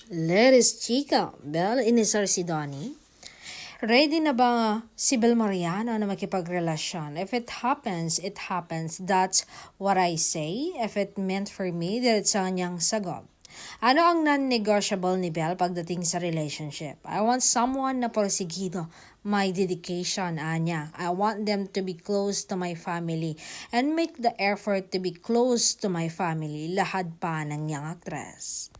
Ladies Chica, Bel inisar si Donnie. Ready na ba si Bel Mariano na makipagrelasyon? If it happens, it happens. That's what I say. If it meant for me, that's ang niyang sagot. Ano ang non-negotiable ni Bel pagdating sa relationship? I want someone na porsigido, my dedication, anya. I want them to be close to my family and make the effort to be close to my family. Lahad pa ng niyang aktres.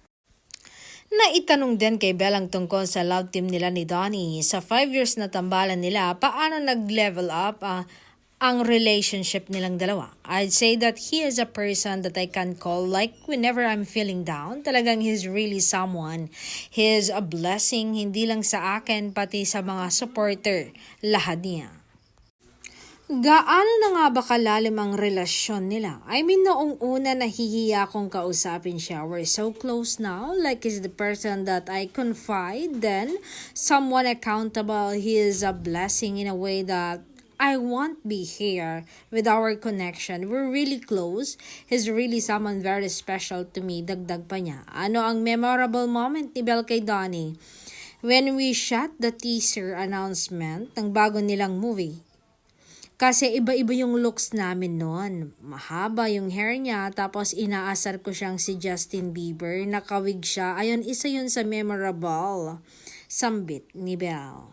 Naitanong din kay Bel ang tungkol sa love team nila ni Donnie. Sa 5 years na tambalan nila, paano nag-level up ang relationship nilang dalawa? I'd say that he is a person that I can call like whenever I'm feeling down. Talagang he's really someone. He's a blessing, hindi lang sa akin, pati sa mga supporter. Lahat niya. Gaano na nga ba kalalim ang relasyon nila? I mean, noong una nahihiya kong kausapin siya. We're so close now, like he's the person that I confide, then someone accountable. He is a blessing in a way that I won't be here with our connection. We're really close. He's really someone very special to me. Dagdag pa niya. Ano ang memorable moment ni Bel kay Donnie? When we shot the teaser announcement ng bago nilang movie. Kasi iba-iba yung looks namin noon. Mahaba yung hair niya, tapos inaasar ko siyang si Justin Bieber. Nakawig siya. Ayun, isa yun sa memorable sambit ni Bel.